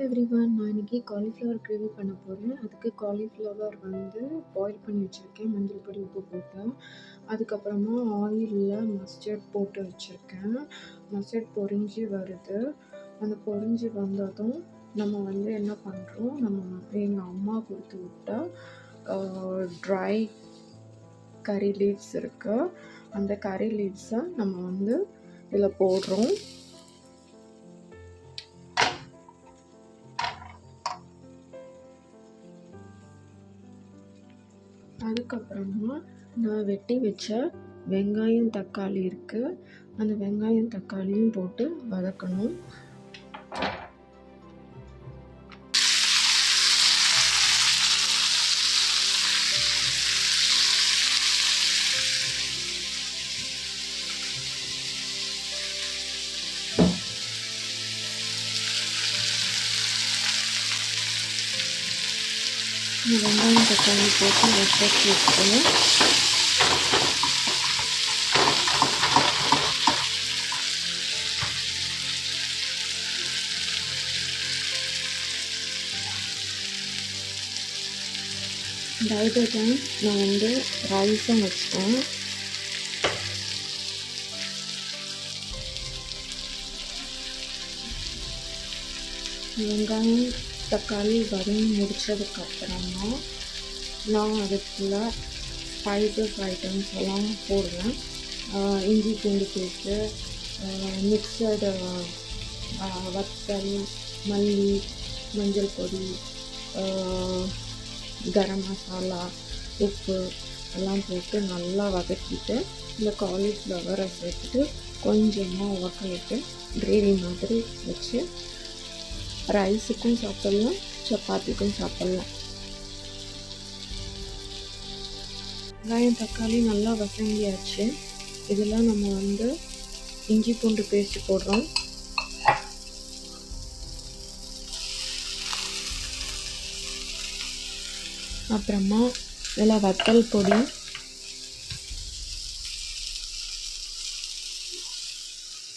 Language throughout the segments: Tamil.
எவ்ரிவன், நான் இன்னைக்கு காலிஃப்ளவர் கிரேவி பண்ண போகிறேன். அதுக்கு காலிஃப்ளவர் பாயில் பண்ணி வச்சுருக்கேன், மஞ்சள் பொடி உப்பு போட்டு. அதுக்கப்புறமா ஆயிலில் மஸ்டர்ட் போட்டு வச்சுருக்கேன். மஸ்டர்ட் பொரிஞ்சு வருது. அந்த பொரிஞ்சு வந்ததும் நம்ம என்ன பண்ணுறோம், எங்கள் அம்மா கொடுத்து விட்ட ட்ரை கறி லீவ்ஸ் இருக்குது. அந்த கறி லீவ்ஸை நம்ம இதில் போடுறோம். அதுக்கப்புறமா நான் வெட்டி வச்ச வெங்காயம் தக்காளி இருக்குது, அந்த வெங்காயம் தக்காளியும் போட்டு வதக்கணும். வெங்காயம் தக்காளி போட்டு வதக்கி வச்சுக்கணும். பை த டைம் நான் ரைஸும் வச்சிட்டேன். வெங்காயம் தக்காளி வதங்கி முடித்ததுக்கப்புறமா நான் அதுக்குள்ள ஸ்பைசஸ் ஐட்டம்ஸ் எல்லாம் போடுவேன். இஞ்சி பூண்டு பேஸ்ட்டு, மிக்சடு வத்தல், மல்லி, மஞ்சள் பொடி, கரம் மசாலா, உப்பு எல்லாம் போட்டு நல்லா வதக்கிட்டு இந்த காலிஃப்ளவரை சேர்த்துட்டு கொஞ்சமாக வதக்கிட்டு கிரேவி மாதிரி வச்சு ரைஸுக்கும் சாப்பிட்லாம், சப்பாத்திக்கும் சாப்பிட்லாம். வெங்காயம் தக்காளி நல்லா வதங்கியாச்சு. இதெல்லாம் நம்ம இஞ்சி பூண்டு பேஸ்ட் போடுறோம். அப்புறமா இதில் வத்தல் பொடி,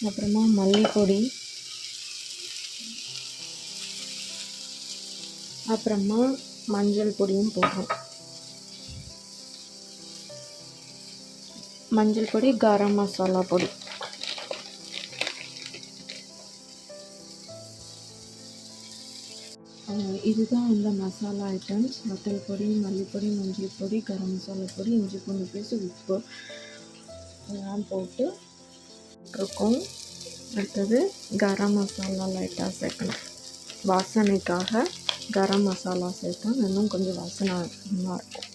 அப்புறமா மல்லிப்பொடி, அப்புறமா மஞ்சள் பொடியும் போடுறோம். மஞ்சள் பொடி, கரம் மசாலா பொடி. இதுதான் அந்த மசாலா ஐட்டம்ஸ். வத்தல் பொடி, மல்லிப்பொடி, மஞ்சள் பொடி, கரம் மசாலா பொடி, இஞ்சி பூண்டு பேஸ்ட், உப்பு எல்லாம் போட்டு இருக்கோம். அடுத்தது கரம் மசாலா லைட்டாக சேர்க்கணும். வாசனைக்காக கரம் மசாலா சேர்த்தா இன்னும் கொஞ்சம் வாசனை அதிகமாக இருக்கும்.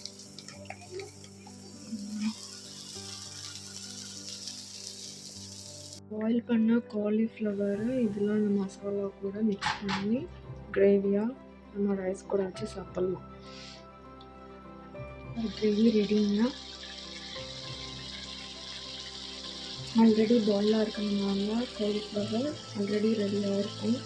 பாயில் பண்ண காலிஃப்ளவரை இதில் அந்த மசாலா கூட மிக்ஸ் பண்ணி கிரேவியாக நம்ம ரைஸ் கூட வச்சு சாப்பிட்லாம். கிரேவி ரெடிங்க. ஆல்ரெடி பாயிலாக இருக்கிறதுனால காலிஃப்ளவர் ஆல்ரெடி ரெடியாக இருக்கும்.